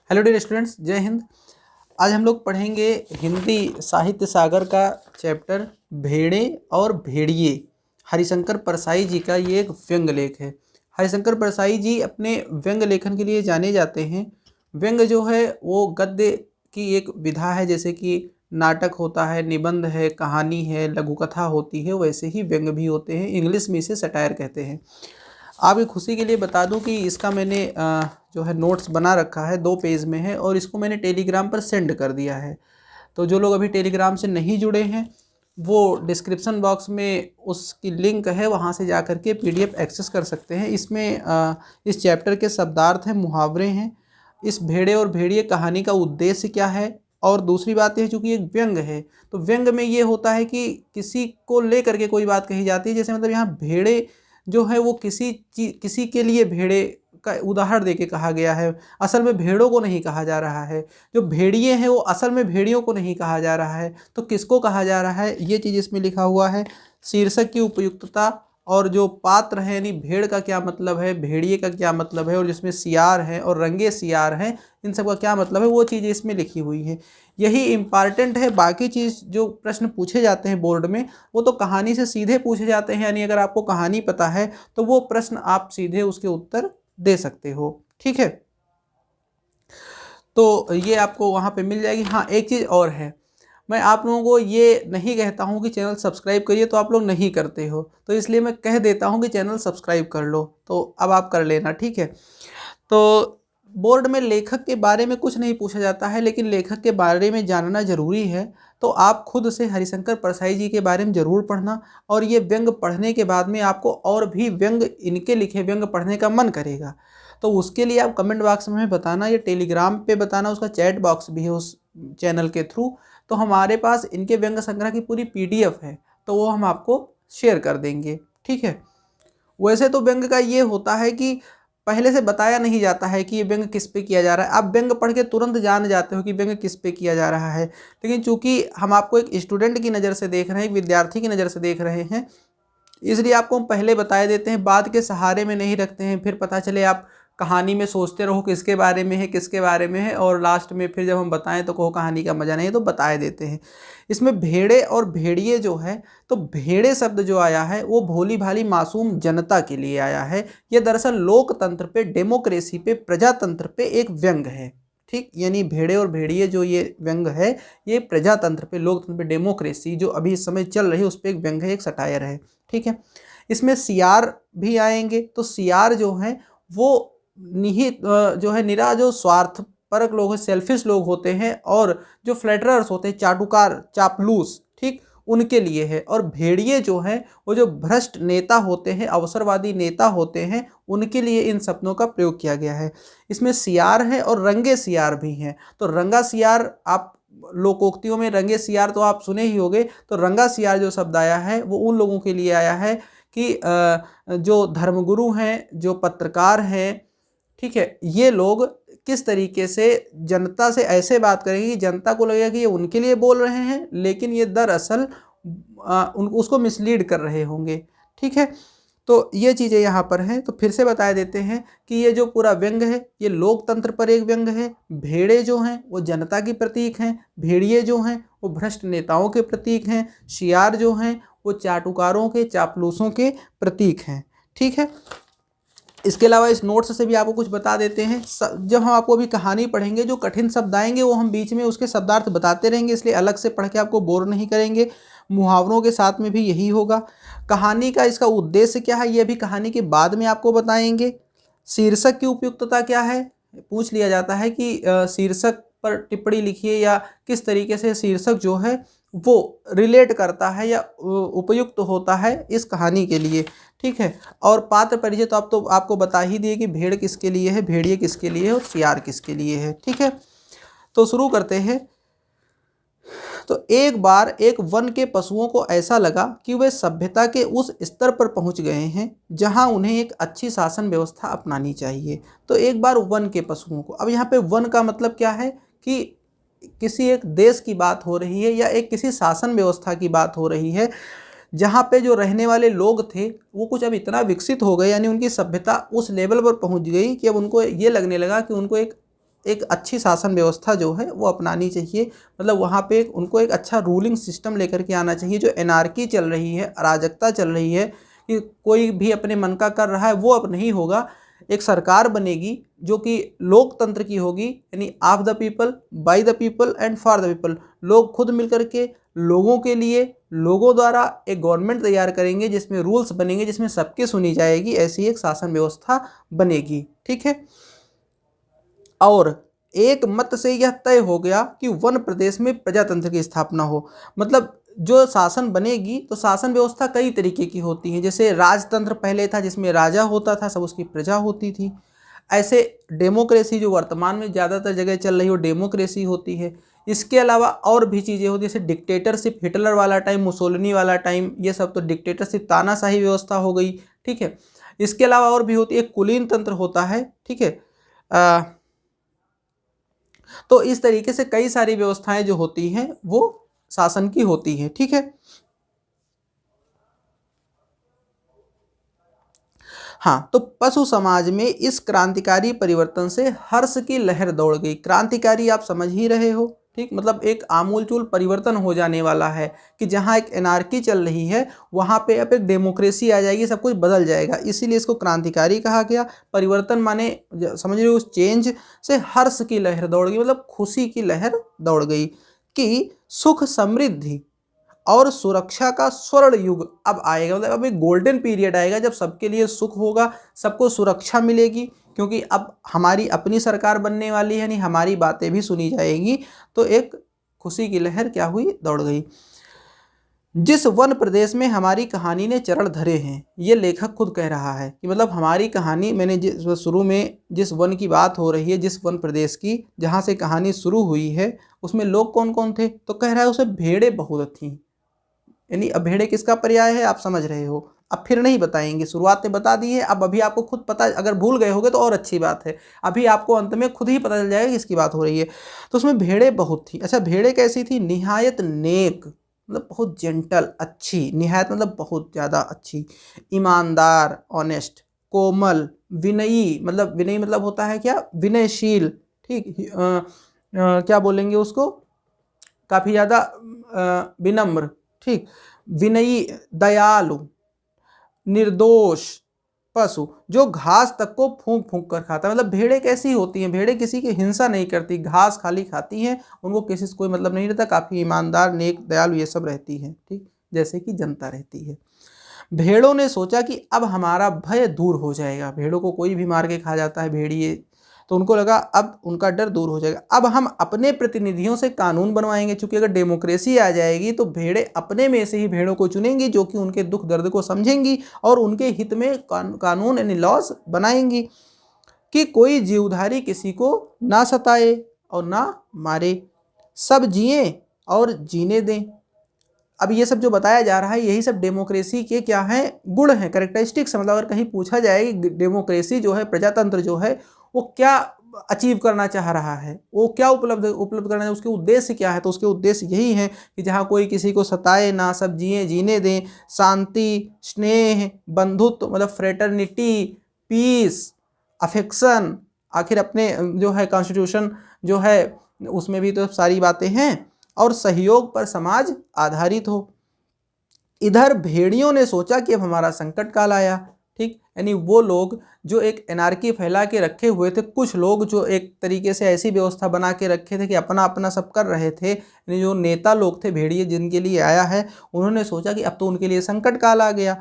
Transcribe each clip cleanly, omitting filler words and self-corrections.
Hello dear students, जय हिंद। आज हम लोग पढ़ेंगे हिंदी साहित्य सागर का चैप्टर भेड़े और भेड़िए। हरिशंकर परसाई जी का ये एक व्यंग लेख है। हरिशंकर परसाई जी अपने व्यंग लेखन के लिए जाने जाते हैं। व्यंग जो है वो गद्य की एक विधा है, जैसे कि नाटक होता है, निबंध है, कहानी है, लघु कथा होती है, वैसे ही व्यंग भी होते हैं। इंग्लिश में इसे सटायर कहते हैं। आपकी खुशी के लिए बता दूं कि इसका मैंने जो है नोट्स बना रखा है, 2 पेज में है और इसको मैंने टेलीग्राम पर सेंड कर दिया है। तो जो लोग अभी टेलीग्राम से नहीं जुड़े हैं वो डिस्क्रिप्शन बॉक्स में उसकी लिंक है, वहाँ से जा कर के PDF एक्सेस कर सकते हैं। इसमें इस चैप्टर के शब्दार्थ हैं, मुहावरे हैं, इस भेड़े और भेड़िए कहानी का उद्देश्य क्या है, और दूसरी बात यह, चूँकि एक व्यंग है तो व्यंग में ये होता है कि किसी को ले करके कोई बात कही जाती है। जैसे मतलब यहाँ भेड़े जो है वो किसी के लिए भेड़े का उदाहरण देके कहा गया है। असल में भेड़ों को नहीं कहा जा रहा है। जो भेड़िए हैं वो असल में भेड़ियों को नहीं कहा जा रहा है। तो किसको कहा जा रहा है, ये चीज़ इसमें लिखा हुआ है। शीर्षक की उपयुक्तता और जो पात्र है, यानी भेड़ का क्या मतलब है, भेड़िए का क्या मतलब है, और जिसमें सियार है और रंगे सियार हैं, इन सब का क्या मतलब है, वो चीज़ें इसमें लिखी हुई है। यही इम्पॉर्टेंट है। बाकी चीज़ जो प्रश्न पूछे जाते हैं बोर्ड में वो तो कहानी से सीधे पूछे जाते हैं, यानी अगर आपको कहानी पता है तो वो प्रश्न आप सीधे उसके उत्तर दे सकते हो। ठीक है, तो ये आपको वहाँ पे मिल जाएगी। हाँ, एक चीज़ और है, मैं आप लोगों को ये नहीं कहता हूँ कि चैनल सब्सक्राइब करिए, तो आप लोग नहीं करते हो, तो इसलिए मैं कह देता हूँ कि चैनल सब्सक्राइब कर लो। तो अब आप कर लेना, ठीक है। तो बोर्ड में लेखक के बारे में कुछ नहीं पूछा जाता है, लेकिन लेखक के बारे में जानना जरूरी है। तो आप खुद से हरिशंकर परसाई जी के बारे में ज़रूर पढ़ना, और ये व्यंग पढ़ने के बाद में आपको और भी व्यंग, इनके लिखे व्यंग पढ़ने का मन करेगा। तो उसके लिए आप कमेंट बॉक्स में हमें बताना, या टेलीग्राम पे बताना, उसका चैट बॉक्स भी है उस चैनल के थ्रू। तो हमारे पास इनके व्यंग संग्रह की पूरी PDF है, तो वो हम आपको शेयर कर देंगे, ठीक है। वैसे तो व्यंग का ये होता है कि पहले से बताया नहीं जाता है कि ये व्यंग किस पे किया जा रहा है। आप व्यंग पढ़ के तुरंत जान जाते हो कि व्यंग किस पे किया जा रहा है, लेकिन चूंकि हम आपको एक स्टूडेंट की नज़र से देख रहे हैं, एक विद्यार्थी की नज़र से देख रहे हैं, इसलिए आपको हम पहले बता देते हैं, बाद के सहारे में नहीं रखते हैं। फिर पता चले आप कहानी में सोचते रहो किसके बारे में है, किसके बारे में है, और लास्ट में फिर जब हम बताएं तो कहो कहानी का मज़ा नहीं, तो बताए देते हैं। इसमें भेड़े और भेड़िए जो है, तो भेड़े शब्द जो आया है वो भोली भाली मासूम जनता के लिए आया है। ये दरअसल लोकतंत्र पे, डेमोक्रेसी पे, प्रजातंत्र पे एक व्यंग है, ठीक। यानी भेड़े और भेड़िए जो ये व्यंग है, ये प्रजातंत्र पे, लोकतंत्र पे, डेमोक्रेसी जो अभी इस समय चल रही है उस पर एक व्यंग है, एक सटायर है, ठीक है। इसमें सियार भी आएंगे। तो सियार जो हैं वो निहित जो है निरा जो स्वार्थपरक लोग हैं, सेल्फिश लोग होते हैं, और जो फ्लैटरर्स होते हैं, चाटुकार, चापलूस, ठीक, उनके लिए है। और भेड़िए जो हैं वो जो भ्रष्ट नेता होते हैं, अवसरवादी नेता होते हैं, उनके लिए इन शब्दों का प्रयोग किया गया है। इसमें सियार है और रंगे सियार भी हैं। तो रंगा सियार, आप लोकोक्तियों में रंगे सियार तो आप सुने ही होंगे। तो रंगा सियार जो शब्द आया है वो उन लोगों के लिए आया है कि जो धर्मगुरु हैं, जो पत्रकार हैं, ठीक है, ये लोग किस तरीके से जनता से ऐसे बात करेंगे कि जनता को लगेगा कि ये उनके लिए बोल रहे हैं, लेकिन ये दरअसल उसको मिसलीड कर रहे होंगे, ठीक है। तो ये चीज़ें यहाँ पर हैं। तो फिर से बता देते हैं कि ये जो पूरा व्यंग है ये लोकतंत्र पर एक व्यंग है। भेड़े जो हैं वो जनता की प्रतीक हैं, भेड़िए जो हैं वो भ्रष्ट नेताओं के प्रतीक हैं, शियार जो हैं वो चाटुकारों के, चापलूसों के प्रतीक हैं, ठीक है। इसके अलावा इस नोट्स से भी आपको कुछ बता देते हैं। जब हम आपको अभी कहानी पढ़ेंगे, जो कठिन शब्द आएंगे वो हम बीच में उसके शब्दार्थ बताते रहेंगे, इसलिए अलग से पढ़ के आपको बोर नहीं करेंगे। मुहावरों के साथ में भी यही होगा। कहानी का इसका उद्देश्य क्या है ये भी कहानी के बाद में आपको बताएंगे। शीर्षक की उपयुक्तता क्या है, पूछ लिया जाता है कि शीर्षक पर टिप्पणी लिखिए, या किस तरीके से शीर्षक जो है वो रिलेट करता है या उपयुक्त होता है इस कहानी के लिए, ठीक है। और पात्र परिचय तो आपको बता ही दिए कि भेड़ किसके लिए है, भेड़िए किसके लिए है, और सियार किसके लिए है, ठीक है। तो शुरू करते हैं। तो एक बार एक वन के पशुओं को ऐसा लगा कि वे सभ्यता के उस स्तर पर पहुंच गए हैं जहां उन्हें एक अच्छी शासन व्यवस्था अपनानी चाहिए। तो एक बार वन के पशुओं को, अब यहाँ पे वन का मतलब क्या है कि किसी एक देश की बात हो रही है, या एक किसी शासन व्यवस्था की बात हो रही है जहाँ पे जो रहने वाले लोग थे वो कुछ अब इतना विकसित हो गए, यानी उनकी सभ्यता उस लेवल पर पहुँच गई कि अब उनको ये लगने लगा कि उनको एक अच्छी शासन व्यवस्था जो है वो अपनानी चाहिए। मतलब वहाँ पे उनको एक अच्छा रूलिंग सिस्टम लेकर के आना चाहिए। जो एनार्की चल रही है, अराजकता चल रही है कि कोई भी अपने मन का कर रहा है, वो अब नहीं होगा। एक सरकार बनेगी जो कि लोकतंत्र की होगी, यानी of the people, by the people and for the people. लोग खुद मिलकर के लोगों के लिए, लोगों द्वारा एक गवर्नमेंट तैयार करेंगे जिसमें रूल्स बनेंगे, जिसमें सबकी सुनी जाएगी, ऐसी एक शासन व्यवस्था बनेगी। ठीक है। और एक मत से यह तय हो गया कि वन प्रदेश में प्रजातंत्र की स्थापना हो। मतलब जो शासन बनेगी तो शासन व्यवस्था कई तरीके की होती है। जैसे राजतंत्र पहले था जिसमें राजा होता था, सब उसकी प्रजा होती थी। ऐसे डेमोक्रेसी जो वर्तमान में ज़्यादातर जगह चल रही है वो डेमोक्रेसी होती है। इसके अलावा और भी चीज़ें होती हैं, जैसे डिक्टेटरशिप, हिटलर वाला टाइम, मुसोलिनी वाला टाइम, ये सब तो डिक्टेटरशिप, तानाशाही व्यवस्था हो गई। ठीक है। इसके अलावा और भी होती है, कुलीन तंत्र होता है। ठीक है। तो इस तरीके से कई सारी व्यवस्थाएं जो होती हैं वो शासन की होती हैं। ठीक है। हाँ, तो पशु समाज में इस क्रांतिकारी परिवर्तन से हर्ष की लहर दौड़ गई। क्रांतिकारी आप समझ ही रहे हो। ठीक, मतलब एक आमूलचूल परिवर्तन हो जाने वाला है कि जहाँ एक एनार्की चल रही है वहाँ पे अब एक डेमोक्रेसी आ जाएगी, सब कुछ बदल जाएगा। इसीलिए इसको क्रांतिकारी कहा गया। परिवर्तन माने समझ रहे हो, उस चेंज से हर्ष की लहर दौड़ गई, मतलब खुशी की लहर दौड़ गई कि सुख समृद्धि और सुरक्षा का स्वर्ण युग अब आएगा। मतलब अब एक गोल्डन पीरियड आएगा जब सबके लिए सुख होगा, सबको सुरक्षा मिलेगी, क्योंकि अब हमारी अपनी सरकार बनने वाली है, नहीं हमारी बातें भी सुनी जाएगी। तो एक खुशी की लहर क्या हुई, दौड़ गई। जिस वन प्रदेश में हमारी कहानी ने चरण धरे हैं, ये लेखक खुद कह रहा है कि मतलब हमारी कहानी, मैंने जिस शुरू में जिस वन की बात हो रही है, जिस वन प्रदेश की जहाँ से कहानी शुरू हुई है, उसमें लोग कौन कौन थे, तो कह रहा है उसमें भेड़ें बहुत थीं। यानी अब भेड़े किसका पर्याय है, आप समझ रहे हो। अब फिर नहीं बताएंगे, शुरुआत में बता दी है, अब अभी आपको खुद पता, अगर भूल गए होगे तो और अच्छी बात है, अभी आपको अंत में खुद ही पता चल जाएगा किसकी बात हो रही है। तो उसमें भेड़ें बहुत थी। अच्छा, भेड़ें कैसी थी, निहायत नेक, मतलब बहुत जेंटल, अच्छी, निहायत मतलब बहुत ज़्यादा अच्छी, ईमानदार, ऑनेस्ट, कोमल, विनयी, मतलब विनयी मतलब होता है क्या, विनयशील। ठीक, क्या बोलेंगे उसको, काफ़ी ज़्यादा विनम्र। ठीक, विनयी, दयालु, निर्दोष पशु, जो घास तक को फूंक फूंक कर खाता है। मतलब भेड़ें कैसी होती हैं, भेड़ें किसी की हिंसा नहीं करती, घास खाली खाती हैं, उनको किसी से कोई मतलब नहीं रहता, काफ़ी ईमानदार, नेक, दयालु ये सब रहती हैं। ठीक, जैसे कि जनता रहती है। भेड़ों ने सोचा कि अब हमारा भय दूर हो जाएगा। भेड़ों को कोई भी मार के खा जाता है, भेड़िए, तो उनको लगा अब उनका डर दूर हो जाएगा। अब हम अपने प्रतिनिधियों से कानून बनवाएंगे, क्योंकि अगर डेमोक्रेसी आ जाएगी तो भेड़ें अपने में से ही भेड़ों को चुनेंगी जो कि उनके दुख दर्द को समझेंगी और उनके हित में कानून यानी लॉज बनाएंगी कि कोई जीवधारी किसी को ना सताए और ना मारे, सब जिए और जीने दें। अब ये सब जो बताया जा रहा है यही सब डेमोक्रेसी के क्या हैं, गुण हैं, कैरेक्टरिस्टिक्स। मतलब अगर कहीं पूछा जाए कि डेमोक्रेसी जो है, प्रजातंत्र जो है, वो क्या अचीव करना चाह रहा है, वो क्या उपलब्ध करना है, उसके उद्देश्य क्या है, तो उसके उद्देश्य यही है कि जहाँ कोई किसी को सताए ना, सब जिए जीने दें, शांति, स्नेह, बंधुत्व, मतलब फ्रेटर्निटी, पीस, अफेक्शन, आखिर अपने जो है कॉन्स्टिट्यूशन जो है उसमें भी तो सारी बातें हैं, और सहयोग पर समाज आधारित हो। इधर भेड़ियों ने सोचा कि अब हमारा संकट काल आया। ठीक, यानी वो लोग जो एक एनार्की फैला के रखे हुए थे, कुछ लोग जो एक तरीके से ऐसी व्यवस्था बना के रखे थे कि अपना अपना सब कर रहे थे, यानी जो नेता लोग थे भेड़िए जिनके लिए आया है, उन्होंने सोचा कि अब तो उनके लिए संकट काल आ गया।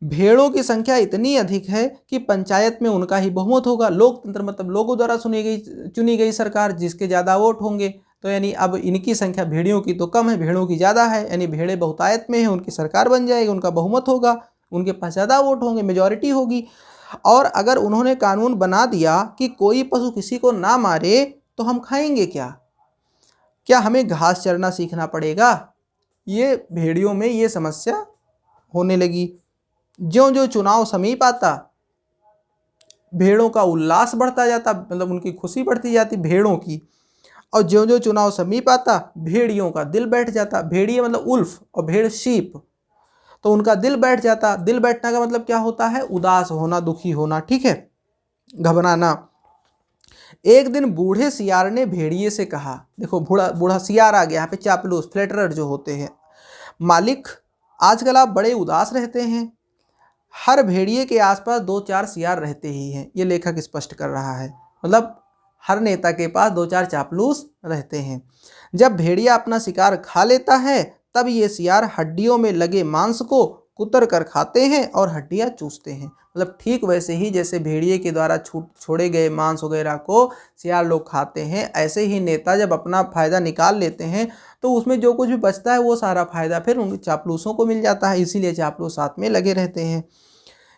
भेड़ों की संख्या इतनी अधिक है कि पंचायत में उनका ही बहुमत होगा। लोकतंत्र मतलब लोगों द्वारा चुनी गई सरकार, जिसके ज़्यादा वोट होंगे। तो यानी अब इनकी संख्या भेड़ियों की तो कम है, भेड़ों की ज़्यादा है, यानी भेड़ें बहुतायत में हैं, उनकी सरकार बन जाएगी, उनका बहुमत होगा, उनके पास ज़्यादा वोट होंगे, मेजॉरिटी होगी। और अगर उन्होंने कानून बना दिया कि कोई पशु किसी को ना मारे तो हम खाएंगे क्या, क्या हमें घास चरना सीखना पड़ेगा, ये भेड़ियों में ये समस्या होने लगी। ज्यों ज्यों चुनाव समीप आता, भेड़ों का उल्लास बढ़ता जाता, मतलब उनकी खुशी बढ़ती जाती भेड़ों की, और ज्यों ज्यों चुनाव समीप आता भेड़ियों का दिल बैठ जाता। भेड़िए मतलब उल्फ और भेड़ शीप, तो उनका दिल बैठ जाता। दिल बैठने का मतलब क्या होता है, उदास होना, दुखी होना, ठीक है, घबराना। एक दिन बूढ़े सियार ने भेड़िए से कहा, देखो बूढ़ा बूढ़ा सियार आ गया यहाँ पे, चापलूस फ्लैटरर जो होते हैं। मालिक, आजकल आप बड़े उदास रहते हैं। हर भेड़िए के आसपास 2-4 सियार रहते ही हैं, ये लेखक स्पष्ट कर रहा है। मतलब हर नेता के पास 2-4 चापलूस रहते हैं। जब भेड़िया अपना शिकार खा लेता है तब ये सियार हड्डियों में लगे मांस को कुतर कर खाते हैं और हड्डियां चूसते हैं। मतलब ठीक वैसे ही जैसे भेड़िए के द्वारा छोड़े गए मांस वगैरह को सियार लोग खाते हैं, ऐसे ही नेता जब अपना फ़ायदा निकाल लेते हैं तो उसमें जो कुछ भी बचता है वो सारा फ़ायदा फिर उन चापलूसों को मिल जाता है। इसीलिए चापलूस साथ में लगे रहते हैं।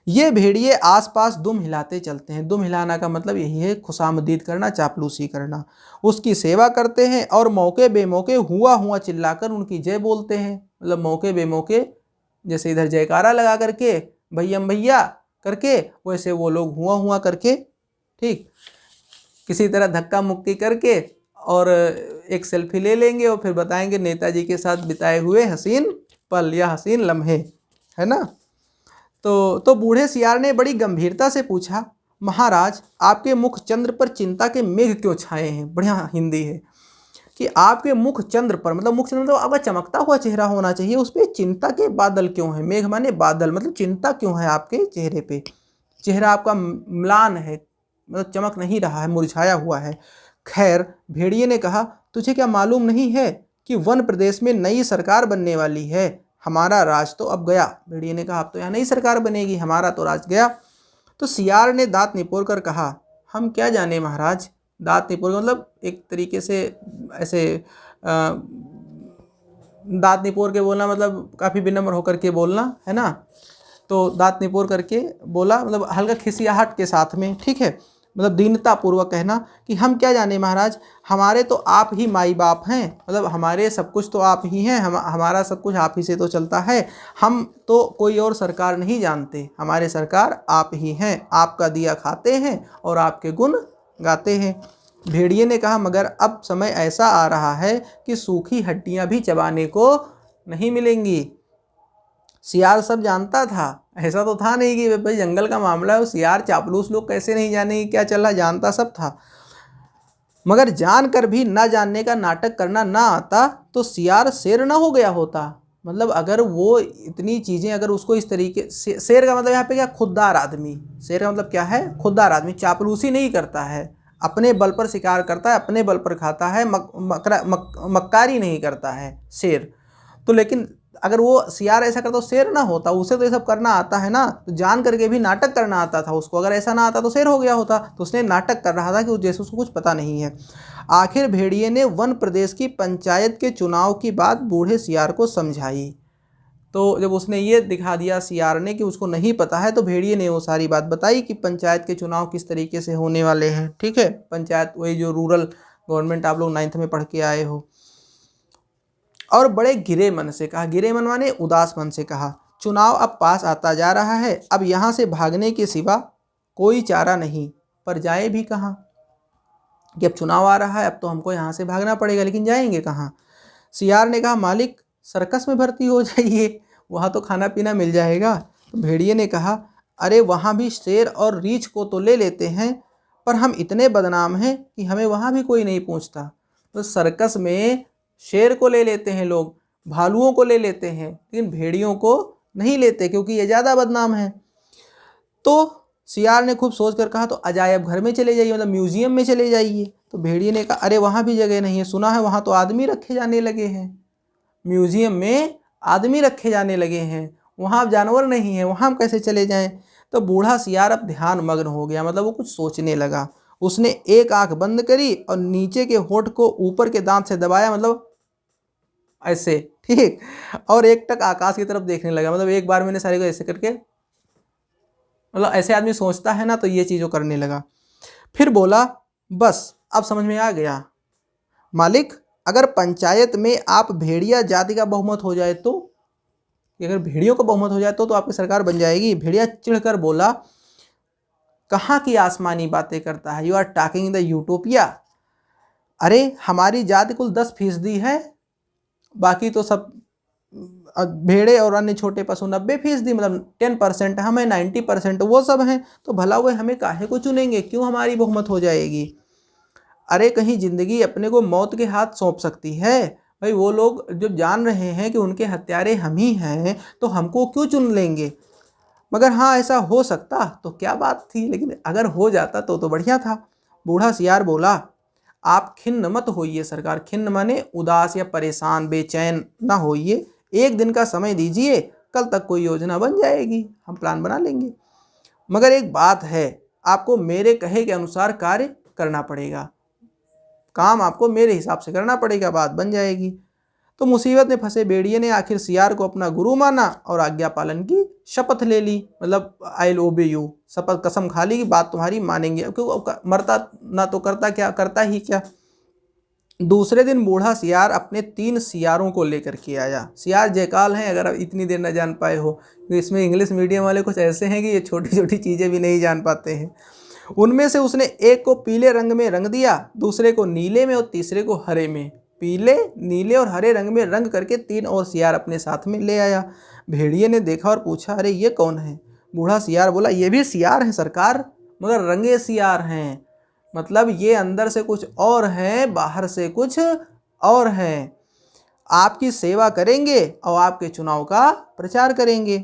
ये भेड़िए आसपास दुम हिलाते चलते हैं। दुम हिलाना का मतलब यही है, खुशामदीद करना, चापलूसी करना। उसकी सेवा करते हैं और मौके बेमौके हुआ हुआ चिल्लाकर उनकी जय बोलते हैं। मतलब मौके बेमौके, जैसे इधर जयकारा लगा करके, भैयम भैया करके, वैसे वो लोग हुआ करके, ठीक, किसी तरह धक्का मुक्की करके और एक सेल्फी ले लेंगे और फिर बताएंगे नेताजी के साथ बिताए हुए हसीन पल या हसीन लम्हे, है ना। तो बूढ़े सियार ने बड़ी गंभीरता से पूछा, महाराज, आपके मुख चंद्र पर चिंता के मेघ क्यों छाए हैं? बढ़िया हिंदी है कि आपके मुख चंद्र पर, मतलब मुख चंद्र मतलब आपका चमकता हुआ चेहरा होना चाहिए, उस पर चिंता के बादल क्यों हैं? मेघ माने बादल, मतलब चिंता क्यों है आपके चेहरे पे? चेहरा आपका म्लान है, मतलब चमक नहीं रहा है, मुरझाया हुआ है। खैर, भेड़िए ने कहा, तुझे क्या मालूम नहीं है कि वन प्रदेश में नई सरकार बनने वाली है? हमारा राज तो अब गया। भेड़िए ने कहा, अब तो यहाँ नई सरकार बनेगी, हमारा तो राज गया। तो सियार ने दांत निपोर कर कहा, हम क्या जाने महाराज। दांत निपोर मतलब एक तरीके से ऐसे दांत निपोर के बोलना, मतलब काफ़ी विनम्र होकर के बोलना, है ना। तो दांत निपोर करके बोला, मतलब हल्का खिसियाहट के साथ में, ठीक है, मतलब दीनतापूर्वक कहना कि हम क्या जाने महाराज, हमारे तो आप ही माई बाप हैं, मतलब हमारे सब कुछ तो आप ही हैं, हमारा सब कुछ आप ही से तो चलता है, हम तो कोई और सरकार नहीं जानते, हमारे सरकार आप ही हैं, आपका दिया खाते हैं और आपके गुण गाते हैं। भेड़िए ने कहा, मगर अब समय ऐसा आ रहा है कि सूखी हड्डियां भी चबाने को नहीं मिलेंगी। सियार सब जानता था, ऐसा तो था नहीं कि भाई जंगल का मामला है, सियार चापलूस लोग कैसे नहीं जाने क्या चल रहा, जानता सब था। मगर जानकर भी ना जानने का नाटक करना ना आता तो सियार शेर ना हो गया होता। मतलब अगर वो इतनी चीज़ें, अगर उसको इस तरीके से, शेर का मतलब यहाँ पे क्या, खुददार आदमी। शेर का मतलब क्या है, खुददार आदमी, चापलूसी नहीं करता है, अपने बल पर शिकार करता है, अपने बल पर खाता है, मक्कारी नहीं करता है शेर। तो लेकिन अगर वो सियार ऐसा करता तो शेर ना होता, उसे तो ये सब करना आता है ना, तो जान करके भी नाटक करना आता था उसको। अगर ऐसा ना आता तो शेर हो गया होता, तो उसने नाटक कर रहा था कि जैसे उसको कुछ पता नहीं है। आखिर भेड़िए ने वन प्रदेश की पंचायत के चुनाव की बात बूढ़े सियार को समझाई। तो जब उसने ये दिखा दिया सियार ने कि उसको नहीं पता है, तो भेड़िए ने वो सारी बात बताई कि पंचायत के चुनाव किस तरीके से होने वाले हैं, ठीक है। पंचायत वही जो रूरल गवर्नमेंट आप लोग 9th में पढ़ के आए हो। और बड़े गिरे मन से कहा, गिरे मन माने उदास मन से कहा, चुनाव अब पास आता जा रहा है, अब यहाँ से भागने के सिवा कोई चारा नहीं, पर जाए भी कहाँ। कि अब चुनाव आ रहा है, अब तो हमको यहाँ से भागना पड़ेगा, लेकिन जाएंगे कहाँ। सियार ने कहा, मालिक, सर्कस में भर्ती हो जाइए, वहाँ तो खाना पीना मिल जाएगा। तो भेड़िए ने कहा, अरे वहाँ भी शेर और रीछ को तो ले लेते हैं, पर हम इतने बदनाम हैं कि हमें वहाँ भी कोई नहीं पूछता। तो सर्कस में शेर को ले लेते हैं लोग, भालुओं को ले लेते हैं, लेकिन भेड़ियों को नहीं लेते क्योंकि ये ज़्यादा बदनाम है। तो सियार ने खूब सोच कर कहा, तो अजायब घर में चले जाइए, मतलब म्यूजियम में चले जाइए। तो भेड़िए ने कहा, अरे वहाँ भी जगह नहीं है, सुना है वहाँ तो आदमी रखे जाने लगे हैं, म्यूजियम में आदमी रखे जाने लगे हैं, वहाँ अब जानवर नहीं है, वहाँ हम कैसे चले जाएं। तो बूढ़ा सियार अब ध्यान मग्न हो गया, मतलब वो कुछ सोचने लगा। उसने एक आंख बंद करी और नीचे के होंठ को ऊपर के दांत से दबाया, मतलब ऐसे, ठीक, और एक टक आकाश की तरफ देखने लगा। मतलब एक बार मैंने सारे को ऐसे करके, मतलब ऐसे आदमी सोचता है ना, तो ये चीज़ करने लगा। फिर बोला, बस अब समझ में आ गया मालिक, अगर पंचायत में आप भेड़िया जाति का बहुमत हो जाए तो, अगर भेड़ियों का बहुमत हो जाए तो आपकी सरकार बन जाएगी। भेड़िया चिढ़कर बोला, कहाँ की आसमानी बातें करता है, you are talking in the utopia. अरे हमारी जाति कुल 10% है, बाकी तो सब भेड़े और अन्य छोटे पशु 90%, मतलब 10% हमें 90% वो सब हैं, तो भला वो हमें काहे को चुनेंगे, क्यों हमारी बहुमत हो जाएगी। अरे कहीं ज़िंदगी अपने को मौत के हाथ सौंप सकती है। भाई वो लोग जो जान रहे हैं कि उनके हत्यारे हम ही हैं, तो हमको क्यों चुन लेंगे। मगर हाँ, ऐसा हो सकता तो क्या बात थी, लेकिन अगर हो जाता तो बढ़िया था। बूढ़ा सियार बोला, आप खिन्न मत होइए सरकार। खिन्न माने उदास या परेशान, बेचैन ना होइए। एक दिन का समय दीजिए, कल तक कोई योजना बन जाएगी, हम प्लान बना लेंगे। मगर एक बात है, आपको मेरे कहे के अनुसार कार्य करना पड़ेगा। काम आपको मेरे हिसाब से करना पड़ेगा, बात बन जाएगी। तो मुसीबत में फंसे भेड़िए ने आखिर सियार को अपना गुरु माना और आज्ञा पालन की शपथ ले ली। मतलब आई विल ओबे यू, शपथ कसम खा ली कि बात तुम्हारी मानेंगे, क्योंकि मरता ना तो करता क्या, करता ही क्या। दूसरे दिन बूढ़ा सियार अपने 3 सियारों को लेकर के आया। सियार जयकाल हैं, अगर आप इतनी देर न जान पाए हो, तो इसमें इंग्लिश मीडियम वाले कुछ ऐसे हैं कि ये छोटी छोटी चीज़ें भी नहीं जान पाते हैं। उनमें से उसने एक को पीले रंग में रंग दिया, दूसरे को नीले में और तीसरे को हरे में। पीले, नीले और हरे रंग में रंग करके 3 और सियार अपने साथ में ले आया। भेड़िए ने देखा और पूछा, अरे ये कौन है। बूढ़ा सियार बोला, ये भी सियार हैं सरकार, मगर रंगे सियार हैं। मतलब ये अंदर से कुछ और हैं, बाहर से कुछ और हैं। आपकी सेवा करेंगे और आपके चुनाव का प्रचार करेंगे,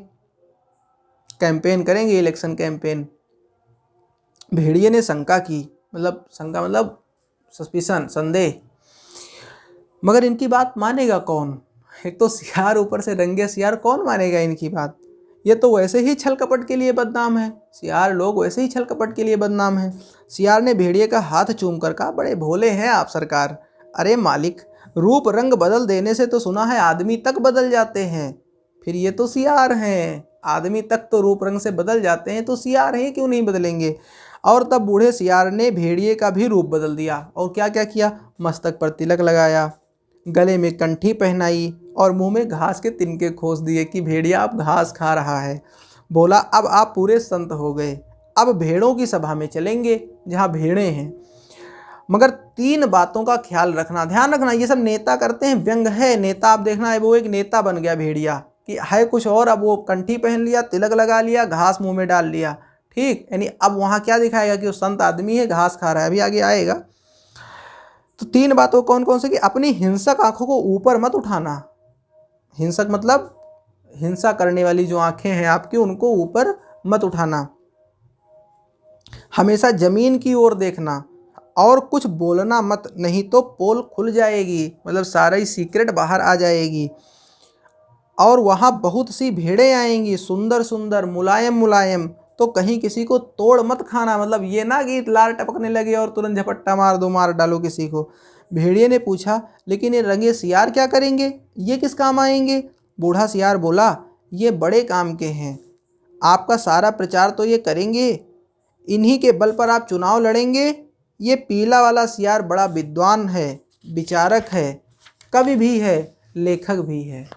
कैंपेन करेंगे, इलेक्शन कैंपेन। भेड़िए ने शंका की, मतलब शंका मतलब सस्पिशन, संदेह। मगर इनकी बात मानेगा कौन। एक तो सियार, ऊपर से रंगे सियार, कौन मानेगा इनकी बात। ये तो वैसे ही छल कपट के लिए बदनाम है। सियार लोग वैसे ही छल कपट के लिए बदनाम हैं। सियार ने भेड़िए का हाथ चूम कर कहा, बड़े भोले हैं आप सरकार। अरे मालिक, रूप रंग बदल देने से तो सुना है आदमी तक बदल जाते हैं। फिर ये तो सियार हैं, आदमी तक तो रूप रंग से बदल जाते हैं, तो सियार हैं क्यों नहीं बदलेंगे। और तब बूढ़े सियार ने भेड़िए का भी रूप बदल दिया। और क्या क्या किया, मस्तक पर तिलक लगाया, गले में कंठी पहनाई और मुंह में घास के तिनके खोस दिए कि भेड़िया अब घास खा रहा है। बोला, अब आप पूरे संत हो गए, अब भेड़ों की सभा में चलेंगे जहाँ भेड़ें हैं। मगर 3 बातों का ख्याल रखना, ध्यान रखना। ये सब नेता करते हैं, व्यंग है। नेता आप देखना है, वो एक नेता बन गया भेड़िया कि है कुछ और, अब वो कंठी पहन लिया, तिलक लगा लिया, घास मुंह में डाल लिया। ठीक, यानी अब वहाँ क्या दिखाएगा कि वो संत आदमी है, घास खा रहा है। अभी आगे आएगा। तो 3 बातों कौन कौन से कि अपनी हिंसक आंखों को ऊपर मत उठाना। हिंसक मतलब हिंसा करने वाली जो आंखें हैं आपकी, उनको ऊपर मत उठाना। हमेशा जमीन की ओर देखना और कुछ बोलना मत, नहीं तो पोल खुल जाएगी, मतलब सारा ही सीक्रेट बाहर आ जाएगी। और वहाँ बहुत सी भेड़ें आएंगी, सुंदर सुंदर, मुलायम मुलायम, तो कहीं किसी को तोड़ मत खाना। मतलब ये ना कि लार टपकने लगे और तुरंत झपट्टा मार दो, मार डालो किसी को। भेड़िए ने पूछा, लेकिन ये रंगे सियार क्या करेंगे, ये किस काम आएंगे। बूढ़ा सियार बोला, ये बड़े काम के हैं, आपका सारा प्रचार तो ये करेंगे, इन्हीं के बल पर आप चुनाव लड़ेंगे। ये पीला वाला सियार बड़ा विद्वान है, विचारक है, कवि भी है, लेखक भी है।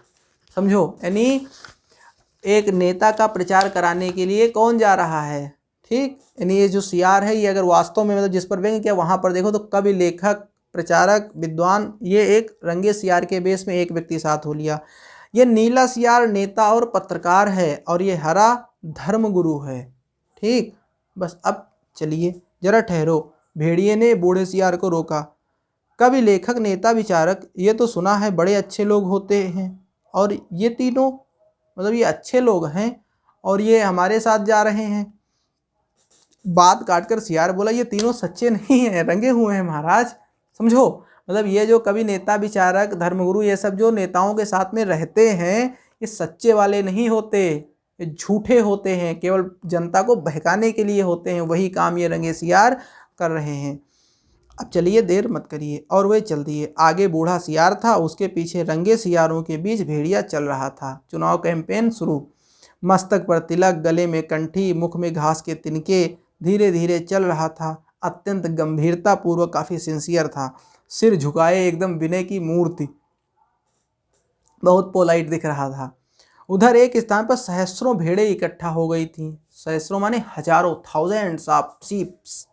समझो, यानी एक नेता का प्रचार कराने के लिए कौन जा रहा है। ठीक, यानी ये जो सियार है, ये अगर वास्तव में मतलब जिस पर व्यंग किया, वहाँ पर देखो तो कवि, लेखक, प्रचारक, विद्वान, ये एक रंगे सियार के बेस में एक व्यक्ति साथ हो लिया। ये नीला सियार नेता और पत्रकार है, और ये हरा धर्मगुरु है। ठीक, बस अब चलिए जरा ठहरो। भेड़िए ने बूढ़े सियार को रोका। कवि, लेखक, नेता, विचारक, ये तो सुना है बड़े अच्छे लोग होते हैं, और ये तीनों मतलब ये अच्छे लोग हैं और ये हमारे साथ जा रहे हैं। बात काटकर सियार बोला, ये तीनों सच्चे नहीं हैं, रंगे हुए हैं महाराज। समझो, मतलब ये जो कवि, नेता, विचारक, धर्मगुरु, ये सब जो नेताओं के साथ में रहते हैं, ये सच्चे वाले नहीं होते, ये झूठे होते हैं, केवल जनता को बहकाने के लिए होते हैं। वही काम ये रंगे सियार कर रहे हैं। अब चलिए, देर मत करिए। और वे चल दिए। आगे बूढ़ा सियार था, उसके पीछे रंगे सियारों के बीच भेड़िया चल रहा था। चुनाव कैंपेन शुरू। मस्तक पर तिलक, गले में कंठी, मुख में घास के तिनके, धीरे धीरे चल रहा था। अत्यंत गंभीरता पूर्वक, काफ़ी सिंसियर था। सिर झुकाए, एकदम विनय की मूर्ति, बहुत पोलाइट दिख रहा था। उधर एक स्थान पर सहस्रों भेड़ें इकट्ठा हो गई थीं। सहस्रों माने हजारों, thousands of sheeps,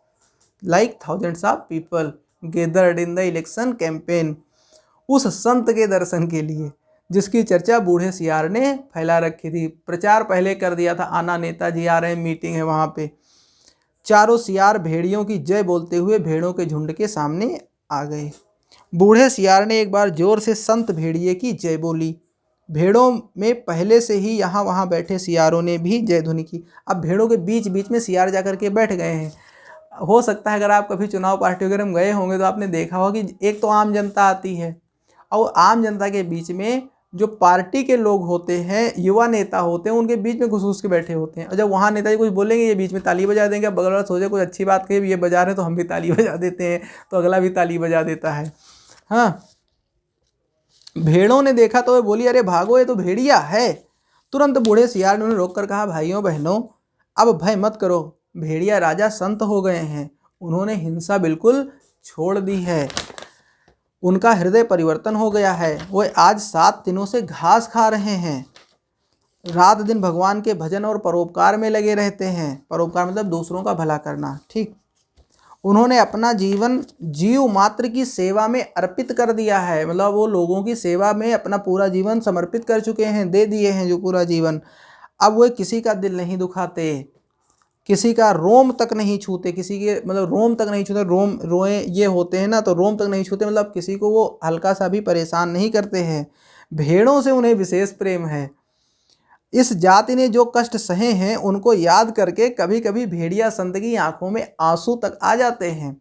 like thousands of people gathered in the election campaign, उस संत के दर्शन के लिए जिसकी चर्चा बूढ़े सियार ने फैला रखी थी। प्रचार पहले कर दिया था, आना नेताजी आ रहे हैं, मीटिंग है वहाँ पे। चारों सियार भेड़ियों की जय बोलते हुए भेड़ों के झुंड के सामने आ गए। बूढ़े सियार ने एक बार जोर से संत भेड़िए की जय बोली। भेड़ों में पहले से ही यहाँ वहाँ बैठे सियारों ने भी जय ध्वनि की। अब भेड़ों के बीच बीच में सियार जाकर के बैठ गए हैं। हो सकता है अगर आप कभी चुनाव पार्टी वगैरह में गए होंगे तो आपने देखा होगा कि एक तो आम जनता आती है और आम जनता के बीच में जो पार्टी के लोग होते हैं, युवा नेता होते हैं, उनके बीच में घुस के बैठे होते हैं। और जब वहाँ नेताजी कुछ बोलेंगे ये बीच में ताली बजा देंगे। बगल वाला सोचे कुछ अच्छी बात कही, ये बजा रहे हैं तो हम भी ताली बजा देते हैं, तो अगला भी ताली बजा देता है। हाँ, भेड़ों ने देखा तो वे बोली, अरे भागो, ये तो भेड़िया है। तुरंत बूढ़े सियार ने उन्हें रोककर कहा, भाइयों बहनों, अब भय मत करो, भेड़िया राजा संत हो गए हैं। उन्होंने हिंसा बिल्कुल छोड़ दी है, उनका हृदय परिवर्तन हो गया है। वो आज 7 दिनों से घास खा रहे हैं, रात दिन भगवान के भजन और परोपकार में लगे रहते हैं। परोपकार मतलब दूसरों का भला करना, ठीक। उन्होंने अपना जीवन जीव मात्र की सेवा में अर्पित कर दिया है, मतलब वो लोगों की सेवा में अपना पूरा जीवन समर्पित कर चुके हैं, दे दिए हैं जो पूरा जीवन। अब वो किसी का दिल नहीं दुखाते, किसी का रोम तक नहीं छूते, किसी के मतलब रोम तक नहीं छूते। रोम रोए ये होते हैं ना, तो रोम तक नहीं छूते, मतलब किसी को वो हल्का सा भी परेशान नहीं करते हैं। भेड़ों से उन्हें विशेष प्रेम है। इस जाति ने जो कष्ट सहे हैं उनको याद करके कभी कभी भेड़िया संत की आंखों में आंसू तक आ जाते हैं।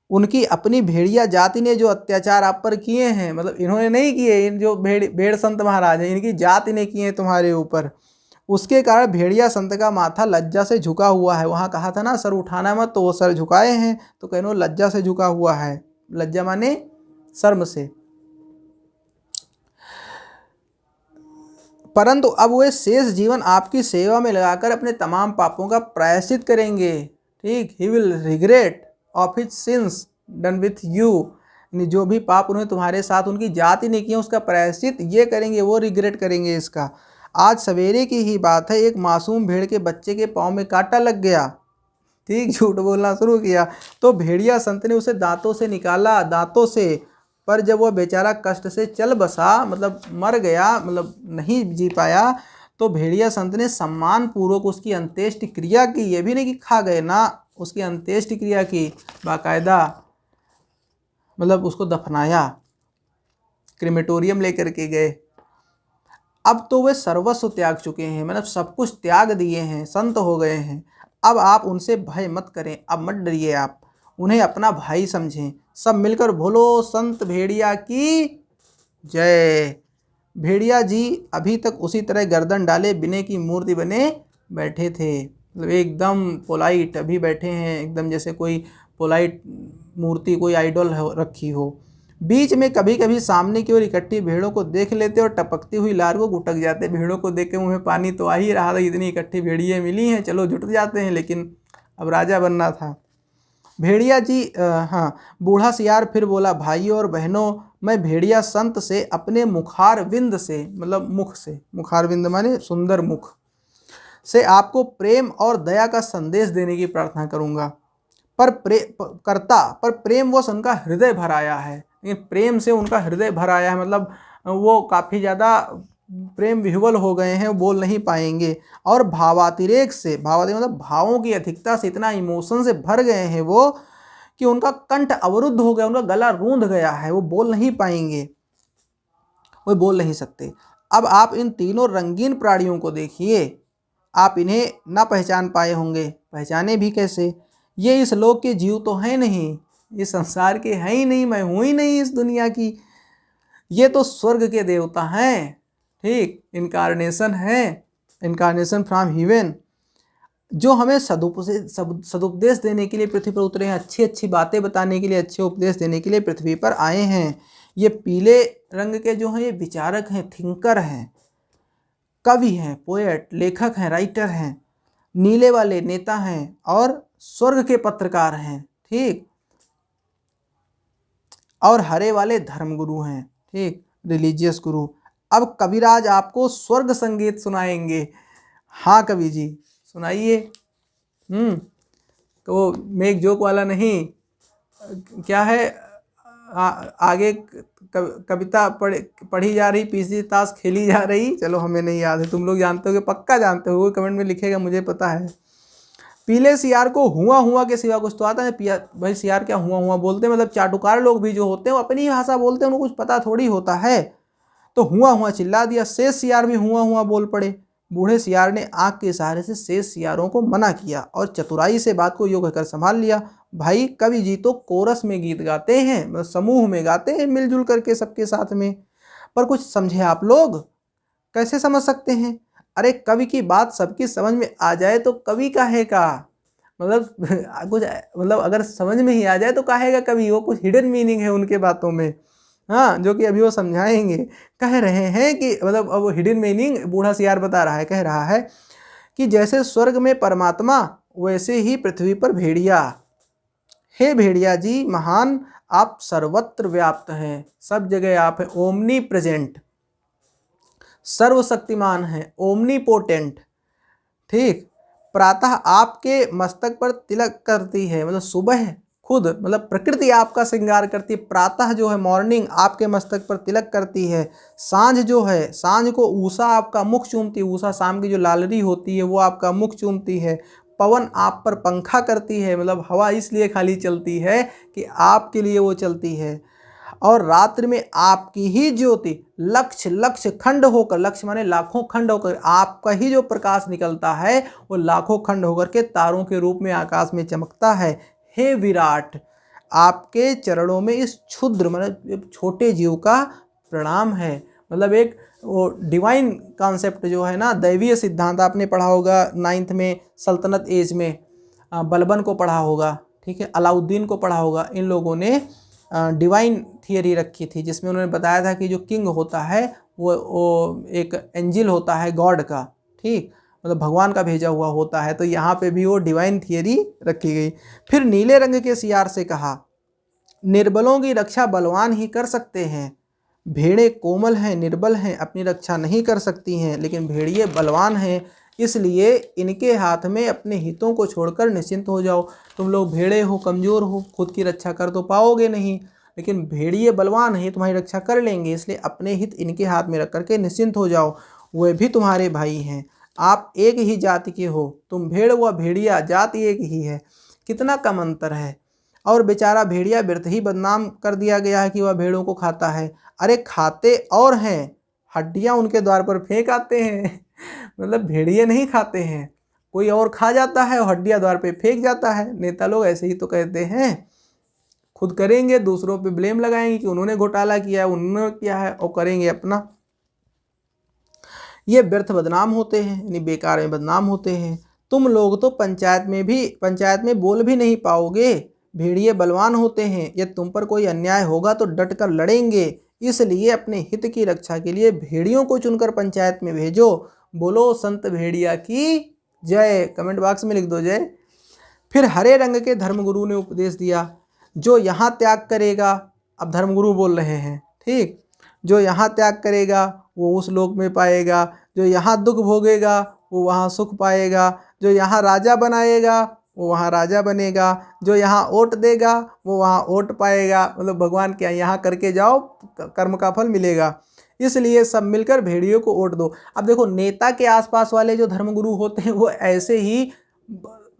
उनकी अपनी भेड़िया जाति ने जो अत्याचार आप पर किए हैं, मतलब इन्होंने नहीं किए, इन जो भेड़ संत महाराज हैं, इनकी जाति ने किए हैं तुम्हारे ऊपर, उसके कारण भेड़िया संत का माथा लज्जा से झुका हुआ है। वहाँ कहा था ना सर उठाना मत, तो वो सर झुकाए हैं, तो कहनो लज्जा से झुका हुआ है। लज्जा माने शर्म से। परंतु अब वे शेष जीवन आपकी सेवा में लगाकर अपने तमाम पापों का प्रायश्चित करेंगे, ठीक। He will regret of his sins done with you, जो भी पाप उन्होंने तुम्हारे साथ उनकी जाति ने किया उसका प्रायश्चित ये करेंगे, वो रिग्रेट करेंगे इसका। आज सवेरे की ही बात है, एक मासूम भेड़ के बच्चे के पाँव में कांटा लग गया, ठीक। झूठ बोलना शुरू किया तो भेड़िया संत ने उसे दांतों से निकाला, दांतों से। पर जब वह बेचारा कष्ट से चल बसा, मतलब मर गया, मतलब नहीं जी पाया, तो भेड़िया संत ने सम्मान पूर्वक उसकी अंत्येष्टि क्रिया की। ये भी नहीं कि खा गए ना, उसकी अंत्येष्टि क्रिया की बाकायदा, मतलब उसको दफनाया, क्रिमेटोरियम लेकर के गए। अब तो वे सर्वस्व त्याग चुके हैं, मतलब सब कुछ त्याग दिए हैं, संत हो गए हैं। अब आप उनसे भय मत करें, अब मत डरिए, आप उन्हें अपना भाई समझें। सब मिलकर बोलो संत भेड़िया की जय। भेड़िया जी अभी तक उसी तरह गर्दन डाले बिने की मूर्ति बने बैठे थे, मतलब एकदम पोलाइट अभी बैठे हैं, एकदम जैसे कोई पोलाइट मूर्ति, कोई आइडल रखी हो। बीच में कभी कभी सामने की ओर इकट्ठी भेड़ों को देख लेते और टपकती हुई लार को गुटक जाते। भेड़ों को देख के मुँह में पानी तो आ ही रहा था, इतनी इकट्ठी भेड़िए मिली हैं, चलो जुट जाते हैं, लेकिन अब राजा बनना था। भेड़िया जी हाँ, बूढ़ा सियार फिर बोला, भाइयों और बहनों, मैं भेड़िया संत से अपने मुखारविंद से, मतलब मुख से, मुखारविंद माने सुंदर मुख से आपको प्रेम और दया का संदेश देने की प्रार्थना करूँगा। पर प्रेम वश उनका हृदय भर आया है, लेकिन प्रेम से उनका हृदय भर आया है, मतलब वो काफ़ी ज़्यादा प्रेम विह्वल हो गए हैं, वो बोल नहीं पाएंगे। और भावातिरेक से, भावातिरेक मतलब भावों की अधिकता से इतना इमोशन से भर गए हैं वो कि उनका कंठ अवरुद्ध हो गया, उनका गला रूंध गया है, वो बोल नहीं पाएंगे, वो बोल नहीं सकते। अब आप इन तीनों रंगीन प्राणियों को देखिए, आप इन्हें ना पहचान पाए होंगे, पहचाने भी कैसे? ये इस लोक के जीव तो हैं नहीं, ये संसार के हैं ही नहीं, मैं हूँ ही नहीं इस दुनिया की। ये तो स्वर्ग के देवता हैं, ठीक, इनकारनेशन है, इनकारनेशन फ्रॉम हेवन, जो हमें सदुपदेश देने के लिए पृथ्वी पर उतरे हैं, अच्छी अच्छी बातें बताने के लिए, अच्छे उपदेश देने के लिए पृथ्वी पर आए हैं। ये पीले रंग के जो हैं ये विचारक हैं, थिंकर हैं, कवि हैं, पोएट, लेखक हैं, राइटर हैं। नीले वाले नेता हैं और स्वर्ग के पत्रकार हैं, ठीक। और हरे वाले धर्मगुरु हैं, ठीक, रिलीजियस गुरु। अब कविराज आपको स्वर्ग संगीत सुनाएंगे। हाँ कवि जी सुनाइए। तो मेक जोक वाला नहीं, क्या है, आगे कविता पढ़ी जा रही, पीछे ताश खेली जा रही, चलो हमें नहीं याद है, तुम लोग जानते हो, पक्का जानते हो, कमेंट में लिखेगा, मुझे पता है। पीले सियार को हुआ हुआ के सिवा कुछ तो आता है। भाई सियार क्या हुआ हुआ बोलते हैं, मतलब चाटुकार लोग भी जो होते हैं वो अपनी ही भाषा बोलते हैं, उनको कुछ पता थोड़ी होता है। तो हुआ हुआ चिल्ला दिया। शेष सियार भी हुआ हुआ बोल पड़े। बूढ़े सियार ने आंख के इशारे से शेष सियारों को मना किया और चतुराई से बात को यूं कहकर संभाल लिया, भाई कवि जी तो कोरस में गीत गाते हैं, मतलब समूह में गाते हैं मिलजुल करके सबके साथ में, पर कुछ समझे आप लोग, कैसे समझ सकते हैं? अरे कवि की बात सबकी समझ में आ जाए तो कवि काहे का, मतलब कुछ मतलब अगर समझ में ही आ जाए तो काहेगा कवि, वो कुछ हिडन मीनिंग है उनके बातों में, हाँ, जो कि अभी वो समझाएंगे। कह रहे हैं कि मतलब अब वो हिडन मीनिंग बूढ़ा सियार बता रहा है, कह रहा है कि जैसे स्वर्ग में परमात्मा वैसे ही पृथ्वी पर भेड़िया। हे भेड़िया जी महान, आप सर्वत्र व्याप्त हैं, सब जगह आप हैं, ओमनी प्रेजेंट, सर्वशक्तिमान है, ओमनीपोटेंट। ठीक, प्रातः आपके मस्तक पर तिलक करती है, मतलब सुबह खुद, मतलब प्रकृति आपका श्रृंगार करती है, प्रातः जो है मॉर्निंग आपके मस्तक पर तिलक करती है, सांझ जो है, सांझ को उषा आपका मुख चूमती है, उषा शाम की जो लालरी होती है वो आपका मुख चूमती है, पवन आप पर पंखा करती है, मतलब हवा इसलिए खाली चलती है कि आपके लिए वो चलती है, और रात्रि में आपकी ही ज्योति लक्ष लक्ष खंड होकर, लक्ष्य माने लाखों खंड होकर, आपका ही जो प्रकाश निकलता है वो लाखों खंड होकर के तारों के रूप में आकाश में चमकता है। हे विराट, आपके चरणों में इस क्षुद्र मतलब छोटे जीव का प्रणाम है, मतलब एक वो डिवाइन कॉन्सेप्ट जो है ना, दैवीय सिद्धांत आपने पढ़ा होगा 9th में सल्तनत एज में, बलबन को पढ़ा होगा, ठीक है, अलाउद्दीन को पढ़ा होगा। इन लोगों ने डिवाइन थियरी रखी थी जिसमें उन्होंने बताया था कि जो किंग होता है वो एक एंजिल होता है गॉड का, ठीक, मतलब भगवान का भेजा हुआ होता है। तो यहाँ पे भी वो डिवाइन थियरी रखी गई। फिर नीले रंग के सियार से कहा, निर्बलों की रक्षा बलवान ही कर सकते हैं, भेड़ें कोमल हैं, निर्बल हैं, अपनी रक्षा नहीं कर सकती हैं, लेकिन भेड़िए बलवान हैं, इसलिए इनके हाथ में अपने हितों को छोड़कर निश्चिंत हो जाओ। तुम लोग भेड़े हो, कमज़ोर हो, खुद की रक्षा कर तो पाओगे नहीं, लेकिन भेड़िए बलवान हैं, तुम्हारी रक्षा कर लेंगे, इसलिए अपने हित इनके हाथ में रख करके निश्चिंत हो जाओ। वे भी तुम्हारे भाई हैं, आप एक ही जाति के हो, तुम भेड़ व भेड़िया जाति एक ही है, कितना कम अंतर है। और बेचारा भेड़िया व्यर्थ ही बदनाम कर दिया गया है कि वह भेड़ों को खाता है। अरे खाते और हैं, हड्डियां उनके द्वार पर फेंक आते हैं मतलब भेड़िए नहीं खाते हैं, कोई और खा जाता है और हड्डियां द्वार पे फेंक जाता है। नेता लोग ऐसे ही तो कहते हैं, खुद करेंगे, दूसरों पे ब्लेम लगाएंगे कि उन्होंने घोटाला किया है, उन्होंने किया है, और करेंगे अपना। ये व्यर्थ बदनाम होते हैं, यानी बेकार में बदनाम होते हैं। तुम लोग तो पंचायत में बोल भी नहीं पाओगे, भेड़िए बलवान होते हैं, यदि तुम पर कोई अन्याय होगा तो डट कर लड़ेंगे, इसलिए अपने हित की रक्षा के लिए भेड़ियों को चुनकर पंचायत में भेजो। बोलो संत भेड़िया की जय, कमेंट बॉक्स में लिख दो जय। फिर हरे रंग के धर्मगुरु ने उपदेश दिया, जो यहाँ त्याग करेगा, अब धर्मगुरु बोल रहे हैं, ठीक, जो यहाँ त्याग करेगा वो उस लोक में पाएगा, जो यहाँ दुख भोगेगा वो वहाँ सुख पाएगा, जो यहाँ राजा बनाएगा वो वहाँ राजा बनेगा, जो यहाँ वोट देगा वो वहाँ वोट पाएगा, मतलब भगवान के यहाँ करके जाओ कर्म का फल मिलेगा, इसलिए सब मिलकर भेड़ियों को वोट दो। अब देखो नेता के आसपास वाले जो धर्मगुरु होते हैं वो ऐसे ही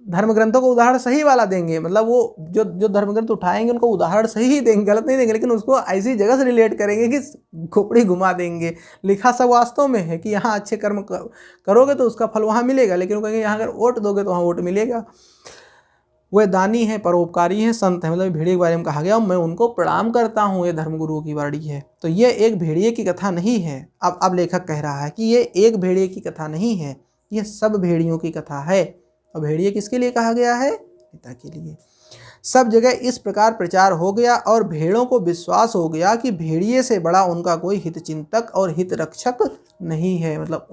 धर्म ग्रंथों को उदाहरण सही वाला देंगे, मतलब वो जो धर्म ग्रंथ उठाएंगे उनको उदाहरण सही ही देंगे, गलत नहीं देंगे, लेकिन उसको ऐसी जगह से रिलेट करेंगे कि खोपड़ी घुमा देंगे। लिखा सब वास्तव में है कि यहाँ अच्छे कर्म करोगे तो उसका फल वहाँ मिलेगा, लेकिन वो कहेंगे यहाँ अगर वोट दोगे तो वहाँ वोट मिलेगा। वह दानी है, परोपकारी हैं, संत हैं, मतलब भेड़िए के बारे में कहा गया, मैं उनको प्रणाम करता हूँ, ये धर्मगुरु की वाणी है। तो ये एक भेड़िए की कथा नहीं है। अब लेखक कह रहा है कि ये एक भेड़िए की कथा नहीं है, ये सब भेड़ियों की कथा है। और भेड़िए किसके लिए कहा गया है? पिता के लिए। सब जगह इस प्रकार प्रचार हो गया और भेड़ों को विश्वास हो गया कि भेड़िए से बड़ा उनका कोई हितचिंतक और हित रक्षक नहीं है, मतलब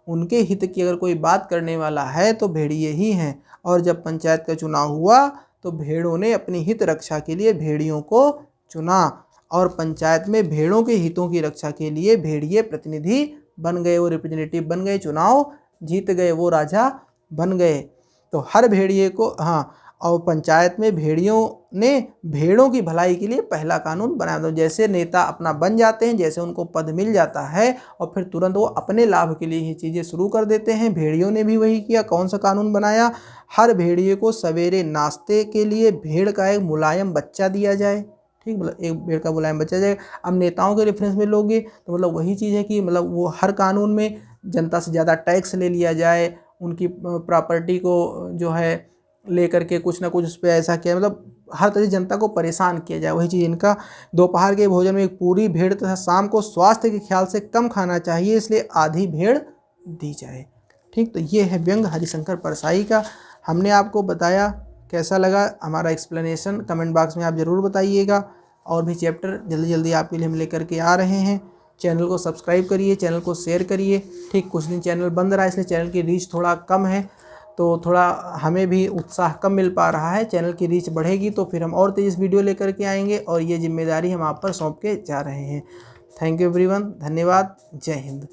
उनके हित की अगर कोई बात करने वाला है तो भेड़िए ही हैं। और जब पंचायत का चुनाव हुआ तो भेड़ों ने अपनी हित रक्षा के लिए भेड़ियों को चुना और पंचायत में भेड़ों के हितों की रक्षा के लिए भेड़िए प्रतिनिधि बन गए, वो रिप्रेजेंटेटिव बन गए, चुनाव जीत गए, वो राजा बन गए। तो हर भेड़िए को, हाँ, और पंचायत में भेड़ियों ने भेड़ों की भलाई के लिए पहला कानून बनाया। तो जैसे नेता अपना बन जाते हैं, जैसे उनको पद मिल जाता है और फिर तुरंत वो अपने लाभ के लिए ही चीज़ें शुरू कर देते हैं। भेड़ियों ने भी वही किया। कौन सा कानून बनाया? हर भेड़िए को सवेरे नाश्ते के लिए भेड़ का एक मुलायम बच्चा दिया जाए। ठीक, मतलब एक भेड़ का मुलायम बच्चा जाए। अब नेताओं के रेफरेंस में लोगे तो मतलब वही चीज़ है कि मतलब वो हर कानून में जनता से ज़्यादा टैक्स ले लिया जाए, उनकी प्रॉपर्टी को जो है लेकर के कुछ ना कुछ उस पर ऐसा किया, मतलब हर तरह से जनता को परेशान किया जाए। वही चीज़ इनका दोपहर के भोजन में एक पूरी भेड़ तथा शाम को स्वास्थ्य के ख्याल से कम खाना चाहिए, इसलिए आधी भेड़ दी जाए। ठीक, तो ये है व्यंग हरिशंकर परसाई का। हमने आपको बताया, कैसा लगा हमारा एक्सप्लेनेशन कमेंट बॉक्स में आप ज़रूर बताइएगा। और भी चैप्टर जल्दी जल्दी आपके लिए हम लेकर के आ रहे हैं। चैनल को सब्सक्राइब करिए, चैनल को शेयर करिए। ठीक, कुछ दिन चैनल बंद रहा इसलिए चैनल की रीच थोड़ा कम है, तो थोड़ा हमें भी उत्साह कम मिल पा रहा है। चैनल की रीच बढ़ेगी तो फिर हम और तेज़ वीडियो लेकर के आएंगे और ये जिम्मेदारी हम आप पर सौंप के जा रहे हैं। थैंक यू एवरीवन, धन्यवाद, जय हिंद।